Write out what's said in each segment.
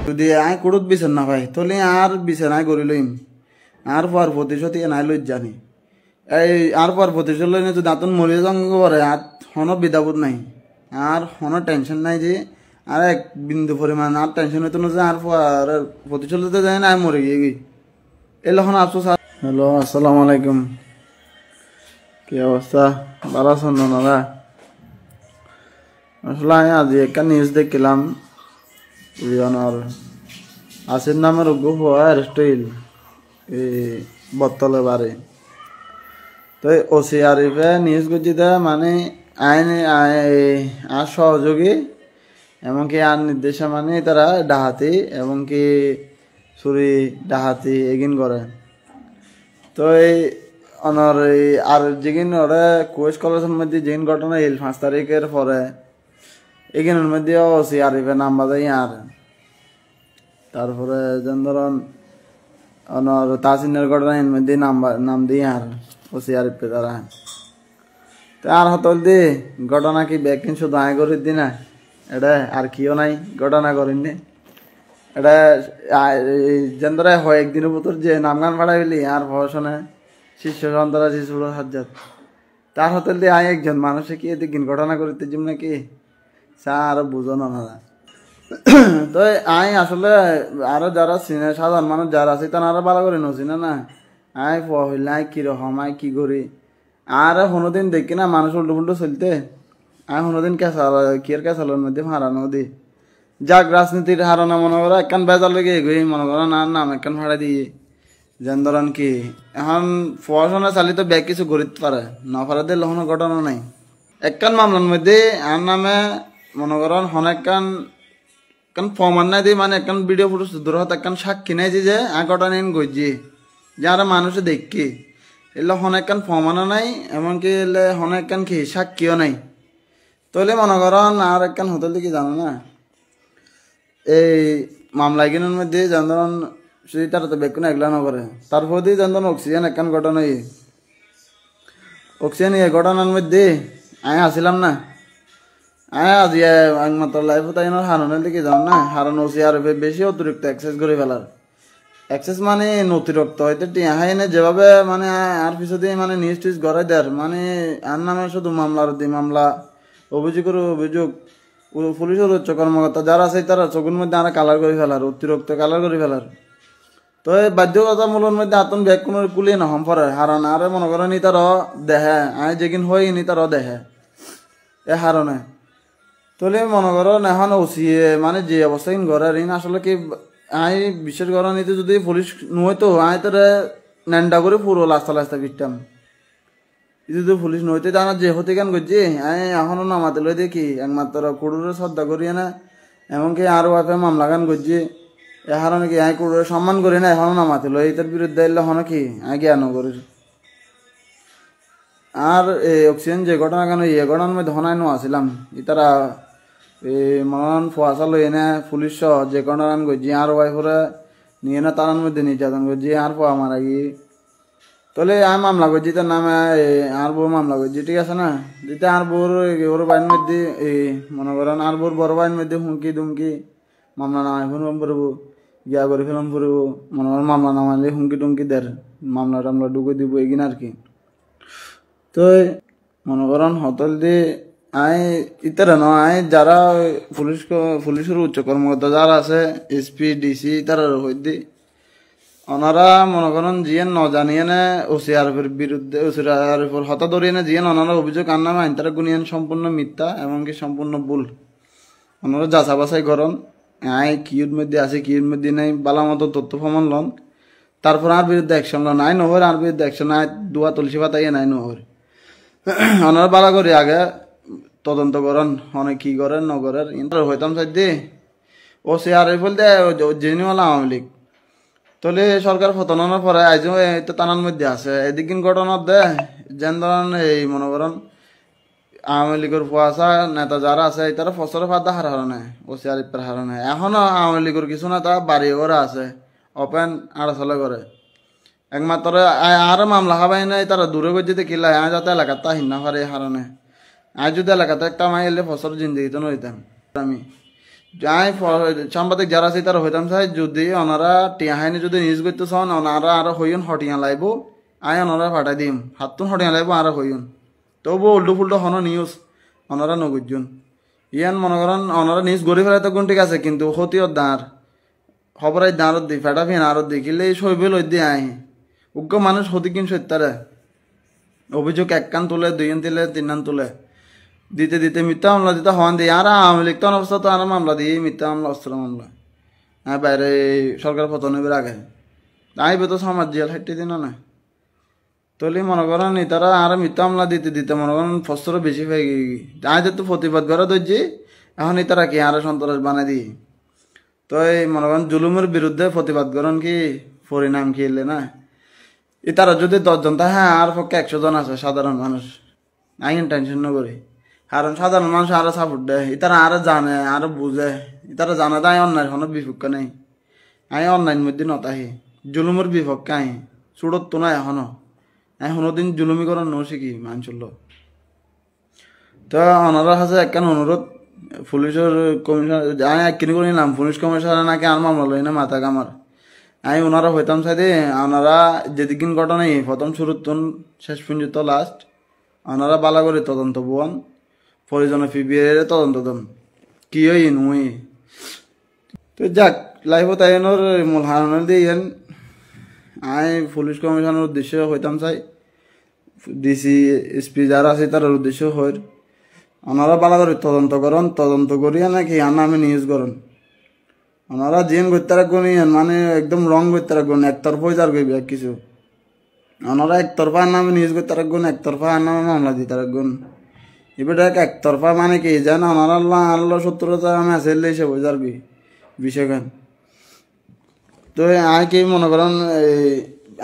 যদি আয় কুড়ুত বিচার না পাই তাহলে আর বিচার আয় করি লইম আর পর প্রতিশোধ নাই লই জানি এই আর পর প্রতিশোধ লই যদি দাঁতন মরে জঙ্গ করে আর হন বিদাবোধ নাই আর হন টেনশন নাই যে আর এক বিন্দু পরিমাণ আর টেনশন হইতো না যে আর প্রতিশোধ লইতে যায় না আমি মরে গিয়ে গই এলখন আফসোস। হ্যালো, আসসালামু আলাইকুম। কি অবস্থা? ভালো আছেন দাদা? আসলে আমি আজ একটা নিউজ দেখলাম আর আসির নামের গ্রুপ অ্যারেস্ট হইল এই বত্তলে বারে। তো ওসি আরিফে নিউজ করছি মানে আইন আর সহযোগী এমনকি আর নির্দেশে মানে তারা ডাহাতি এমনকি চুরি ডাহাতি এগিন করে। তো এই অনর এই আর যেগিন ওরা কুয়েস কলেজের মধ্যে যেগিন ঘটনা হইল 5 তারিখের পরে এগিনের মধ্যে ওসি আরিফে নাম বাজাই আর তারপরে যেন ধরুন অনর তাসিনের ঘটনা এর মধ্যে নাম দিই আর ওসি আরিফে তারা তো আর হতল দি ঘটনা কি ব্যাকিং শুধু আয় করে দি না এটা আর কিও নাই ঘটনা করেননি এটা যেন ধরে হয় একদিনের ভিতর যে নামগান ভাড়াইলি আর পড়াশোনা শিষ্য সন্তারা শিশুর হাজার তার হতল দিয়ে আয় একজন মানুষে কি এদিন ঘটনা করিতে যেম নাকি চা আরো বুঝো না। তো আই আসলে আরো যারা চিনে সাধারণ মানুষ যারা আছে তারা আরো ভালো করে নচিনে না আয় পহিলা আয় কিরকম আয় কি করি আর কোনোদিন দেখি না মানুষ উল্টো পুল্টো চলতে আয় কোনোদিন কিয়ের কেসালের মধ্যে হারানো দি যাক রাজনীতির হারানো মনে করো একখান বেজার লেগে এগোই মনে করো না নাম একখান ভাড়া দিয়ে যেন ধরেন কি এখন পড়াশোনা চালি তো ব্যাগ কিছু গড়িতে পারে না পারে দিলে কোনো ঘটনা নাই। একখান মামলার মধ্যে আর নামে মনে করেন অনেকখান প্রমাণ নাই দিয়ে মানে একখান ভিডিও ফুটেজ দূর হতে একখান সাক্ষী নাই যে আর ঘটনা এন গজি যারা মানুষে দেখি এলে অনেকখান প্রমাণও নাই এমনকি এলে অনেকখান কি সাক্ষীও নাই। তাহলে মনে করেন আর একখান হোটেল কি জানো না এই মামলা কিনার মধ্যে যেন ধরুন সেই তারা তো বেকুন এগুলা নকরে তারপর দিয়ে যেন ধরুন অক্সিজেন একখান ঘটনা অক্সিজেন এই ঘটনার মধ্যে আমি আসিলাম না আজ একমাত্র লাইফ তাই হারানোর দিকে যাও না হারানো হচ্ছে আর বেশি অতিরিক্ত এক্সেস করে ফেলার এক্সেস মানে অতিরিক্ত হয়তো টিয়া না যেভাবে মানে আর পিছনে মানে নিউজ টিউজ গড়াই দেয় মানে আর নামে শুধু মামলার মামলা অভিযোগের অভিযোগ পুলিশের উচ্চ কর্মকর্তা যারা আছে তারা চোখের মধ্যে আর কালার করে ফেলার অতিরিক্ত কালার করে ফেলার। তো এই বাধ্যতামূলক মধ্যে আতন ব্যাগ কোনো কুলিয়ে নহম পরে হারান আরে মনে করেন নি তারও দেহে আয় যেদিন হয়ে নি তারও দেহে এ হারণে তাহলে মনে করেন এখন ওসিয়ে মানে যে অবস্থা ঘরের ঋণ আসলে কি আই বিশেষ করে নিতে যদি পুলিশ নইতো আয় তারা ন্যান্ডা করে পুরো লাস্তা লাস্তা পিটতাম যদি পুলিশ নইতে জানা যে হতে কেন করছি আয় এখনো নামাতে লই দেখি একমাত্র কুড়ুরে শ্রদ্ধা করিয়ে না এমনকি আরও আপে মামলা গান করছি এ হারণে কি আয় কুড়ুরে সম্মান করি না এখনো নামাতে লই এটার বিরুদ্ধে এলে হনো কি আয় জ্ঞান করি আর এই অক্সিজেন যে ঘটনা কেন এই ঘটনার মধ্যে হনাইনো আসিলাম তারা মন ফুয়াশা লই এনে পুলিশ যে ঘটনা করছি আর ওয়াইফরে নিয়ে না তার মধ্যে নির্যাতন করছি আর ফুয়া মারা গিয়ে তাহলে আমি মামলা করছি তার নামে আর বউ মামলা করছি ঠিক আছে না যেটা আর বউর ওর বাড়ির মধ্যে এই মনে করেন আর বউর বড় বাড়ির মধ্যে হুমকি দুমকি মামলা নামাই ফেলাম পড়বো গিয়া করে ফেলাম পড়বো মনে করেন মামলা নামাইলে হুমকি টুমকি দের মামলা টামলা ঢুকে দিব এগিন আর কি। তো মনে করেন হোটেল দিয়ে আয় ইতারা ন আয় যারা পুলিশের উচ্চ কর্মকর্তা যারা আছে এসপি ডিসি তারা হইতে ওনারা মনে করেন জিয়েন ন জানিয়ে না ওসি আরফের বিরুদ্ধে ওসি আরফের হতা ধরিয়ে না জিয়েন ওনারা অভিযোগ আর নামে আইন তারা গুনিয়ান সম্পূর্ণ মিথ্যা এমনকি সম্পূর্ণ ভুল ওনারা যাচা বাছাই করেন আয় কিউর মধ্যে আছে কিউর মধ্যে নেই বালা মতো তথ্য প্রমাণ লন তারপর আর বিরুদ্ধে অ্যাকশন লন আই নহর আর বিরুদ্ধে অ্যাকশন আয় দুয়া তুলসী পাতাইয়ে নাই নহর ওনারা বালা করি আগে তদন্ত করেন অনেক কি করেন ন করেন ইন্টার হইতাম চাই দে ও সে আর বলতে জেনুয়াল আওয়ামী লীগ তাহলে সরকার পতনের পরে আজও তো টানার মধ্যে আছে এদিকে ঘটনা দে যেন ধরেন এই মনে করেন আওয়ামী লীগের ফুয়াশা নেতা যারা আছে তারা ফসলের ফাদা হার হারানে ও সে আর হারানে এখনো আওয়ামী লীগের কিছু নেতা বাড়ি করে আছে ওপেন আড়াচলে করে একমাত্র আর মামলা খাবাই নাই তারা দূরে করে যেতে কিলা যাতে এলাকার তা হিন্না হারে হারানে আজ যদি এলাকাতে একটা আমি এলে ফসল জিন্দিগিতে নইতাম আমি যাই সাংবাদিক যারা আছে তারা হইতাম চাই যদি ওনারা টিয়াহাইনি যদি নিউজ করতে চান ওনারা আরো হইন হটিয়া লাইব আই ওনারা ফাটাই দিম হাততুন হটিয়া লাইব আরো হইন তবু উল্টো ফুল্টো হন নিউজ ওনারা নগুজন ইয়ান মনে করেন ওনারা নিউজ গড়ি ফেলে তো ঠিক আছে কিন্তু ক্ষতিও দাঁড় খবরাই দাঁড়ত দি ফেটা ফিন আরত দি কিলে সইবে লই দিয়ে আই উগ্র মানুষ ক্ষতি কিন সত্যারে অভিযোগ এক কান তুলে দুই কান তুলে তিন কান তুলে দিতে দিতে মিথ্যা মামলা দিতে হওয়ান দিয়ে আর আওয়ামী লীগ তো অবস্থা তো আর মামলা দিয়ে মিথ্যা মামলা অস্ত্র মামলা হ্যাঁ বাইরে সরকার পতনের আগে আইবে তো সমাজ জেল হাইটে দিন না তলি মনে করেন তারা আর মিথ্যা মামলা দিতে দিতে মনে করেন ফসর বেশি হয়ে গিয়ে আইদের তো প্রতিবাদ করা ধরছি এখন তারা কি আর সন্ত্রাস বানাই দিই তো এই মনে করেন জুলুমের বিরুদ্ধে প্রতিবাদ করেন কি পরিণাম কি এলে না তারা যদি 10 জন থাকে হ্যাঁ আর পক্ষে 100 জন আছে সাধারণ মানুষ আইন টেনশন না করি কারণ সাধারণ মানুষ আরো সাপোর্ট দেয় তারা আরো জানে আরো বুঝে তারা জানে তাই অন্যায় কোনো বিপক্ষ নেই আই অন্যায়ের মধ্যে নতাহি জুলুমের বিপক্ষে আই চুড়ত তো না এখনো দিন জুলুমি করার নো শিখি মানছিল তো ওনারা কাছে একখান অনুরোধ পুলিশের কমিশনার আমি একদিন করে নিলাম পুলিশ কমিশনার নাকি আর মামলা লই না মাথা কামার আমি ওনারা হইতাম চাই দিয়ে ওনারা যেদিন ঘটনাই প্রথম শুরুর শেষ পর্যন্ত লাস্ট ওনারা বালা করে তদন্ত বোয়ান পরিজনে পিবিএর তদন্ত দন কি হই নুই তো যাক লাইফ তাইনের মূল হারণের দিয়ে আই পুলিশ কমিশনের উদ্দেশ্য হইতাম চাই ডিসি এসপি যারা আছে তার উদ্দেশ্য হয় ওনারা বালা করে তদন্ত করেন তদন্ত করিয়া নাকি আনা আমি নিউজ করেন ওনারা জিন করতে রাখবেন মানে একদম রং করতে রাখবেন একতরফা যার করবি এক কিছু ওনারা একতরফা নামে নিউজ করতে রাখবেন একতরফা নামে মামলা দিতে রাখবেন এবার একতরফা মানে কি জান ওনারা আল্লাহ আল্লাহ 70,000 আমি আছে সে বোঝার কি বিষয়গান তো আয় কি মনে করেন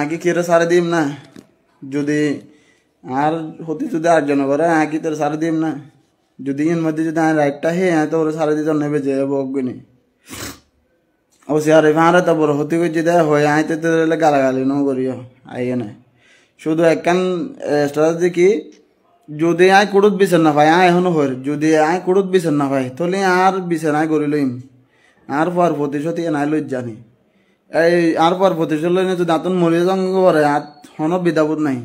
আগে কিরে সারে দিম না যদি আর হতে যদি 8 জন করে আগে তোর সারে দিম না যদি এর মধ্যে যদি রাইটটা হে তো ওরা সারে দিতে নেবে যে বকগুনি ও সে আর এভারে তো বড় হতে কই যদি হয় আইতে তো গালাগালি নো করিও আইগে না শুধু একখান স্ট্র্যাটেজি কি যদি আয় কুড়ুত বিচার না পাই আয় এখনো হর যদি আয় কুড়ুত বিচার না পাই তাহলে আর বিচার আয় করি লইম আর পর প্রতিশোধ নাই লই জানি এই আর পর প্রতিশোধ লইনে যদি আতন মরিয়া জঙ্গ করে আর হন বিদাবোধ নাই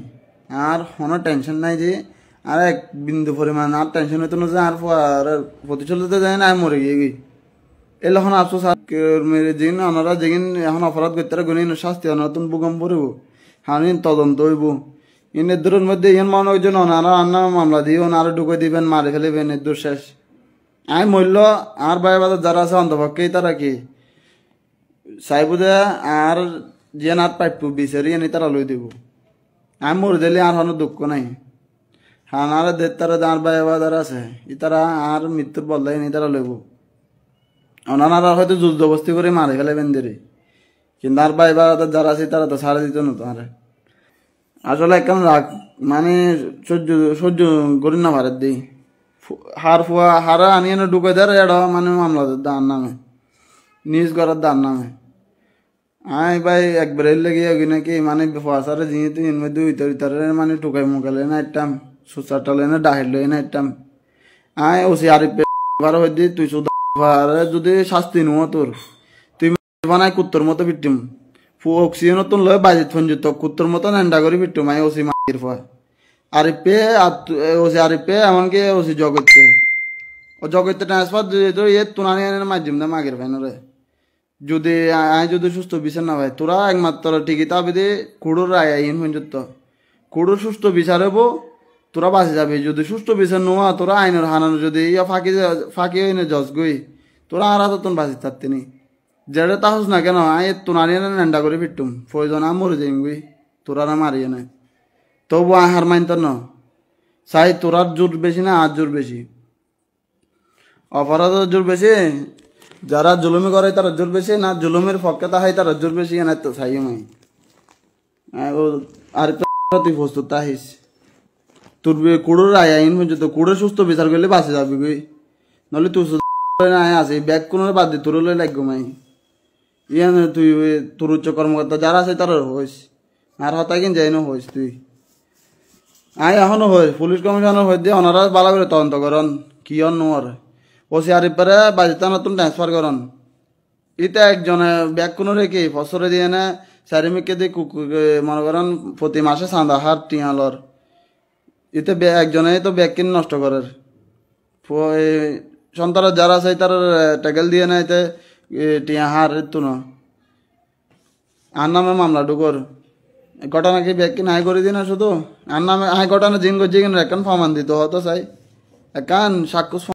আর হন টেনশন নাই যে আর এক বিন্দু পরিমাণ আর টেনশন হইতো না যে আর প্রতিশোধ লইতে যায় না মরে গিয়ে গই এলখন আফসোস মেরে যেদিন ওনারা যেদিন এখন অপরাধ করতে গুণী শাস্তি নতুন ভূগম পড়ব হানি তদন্ত হইব ইনের দূরের মধ্যে ইন মনে হয় যেন ওনারা আন্না মামলা দিয়ে ওনারা ঢুকে দিবেন মারে ফেলিবেন এর দূর শেষ আমি মূল্য আর বাইরে বাজার যারা আছে অন্তপক্ষেই তারা কি চাইব যে আর যে আর পাইপ বিচারি এনে তারা লই দিব আমি মরে দিলে আর কোনো দুঃখ নাই হান আর দের তারা আর বাইরে বাজার আছে ই তারা আর মৃত্যুর বদলাই নি তারা লইব ওনারা হয়তো যুদ্ধ বস্তি করে মারে ফেলেবেন দেরি কিন্তু আর বাইরে বাজার যারা আছে তারা তো ছাড়ে দিত না তো আরে আসলে একদম রাগ মানে সহ্য করি না ভারত দিই হারা আনিয়ে না ঢুকে দেয় এটা মানে মামলা দান নামে নিউজ করার দান নামে আয় ভাই একবার লেগে নাকি মানে ফসারে যেহেতু এর মধ্যে উইতারে মানে টুকাই মুখালে না একটাম সুচারটালে না ডাহের লই না একটাম আয় ওসি আরে পেপার হয়ে দি তুই শুধু যদি শাস্তি নুয় তোর তুই বানাই কুত্তর মতো পিটিম অক্সিজেন নতুন লয় বাজিত ফোন যেত কুত্তর মতো নেন্ডা করে পিটিম আয় ওসি মাগির ফা আরিফে ওসি আরিফে এমনকি ওসি জগৎতে ও জগৎতে ট্রান্সফার দিয়ে তুনানি মাধ্যম দে মাগের ফাইন রে যদি আয় যদি সুস্থ বিচার না ভাই তোরা একমাত্র ঠিকই তা বিদে কুড়োর আয় আইন হয়ে যেত কুড়োর সুস্থ বিচার হবো তোরা বাঁচে যাবি যদি সুস্থ বিচার নোয়া তোরা আইনের হানানো যদি ইয়া ফাঁকি হইনে জজ গই তোরা আর তোন বাঁচি থাকতে নি যেটা তাহস না কেন আয় তুনানি নেন্ডা করে ফিরতুম প্রয়োজন আর মরে যাইম গই তোরা মারিয়ে নাই তবু আহার মাইনত ন চাই তোরার জোর বেশি না আর জোর বেশি অপরাধের জোর বেশি যারা জুলুমি করে তারা জোর বেশি না জুলুমের পক্ষে তাহাই তারা জোর বেশি না তো চাই মাই আর তুই প্রস্তুত তাহিস তোর কুড়োর আইন পর্যন্ত কুড়ো সুস্থ বিচার করলে বাঁচে যাবি গই নহলে তুই আছে ব্যাগ কোনো বাদ দি তোর লই লাগবো মাই ইয়ান তুই তোর উচ্চ কর্মকর্তা যারা আছে তার হইস আর হতাই কিন যাই না হইস তুই আয় এখনো হয় পুলিশ কমিশনার হয়ে দিয়ে ওনারা বালা করে তদন্ত করেন কি নোয়ার ওসি আরিফারে বাজেতা নতুন ট্রান্সফার করন ইতে একজনে ব্যাগ কোনো রেখে ফসরে দিয়ে না চারিমিকে দিয়ে মনে করেন প্রতি মাসে চাঁদা হার টিয়ালর ইতে একজনে তো ব্যাগ কিনে নষ্ট করার সন্তান যারা আছে তার ট্যাকেল দিয়ে না এতে টিয়া হার তো না আর নামে মামলা ঢুকর ঘটনা কি ব্যাগ কিনে হাই করে দিই না শুধু আর নামে হাই ঘটনা জিন জিন এখন ফমান দিত হতো চাই একান সাক্ষুষ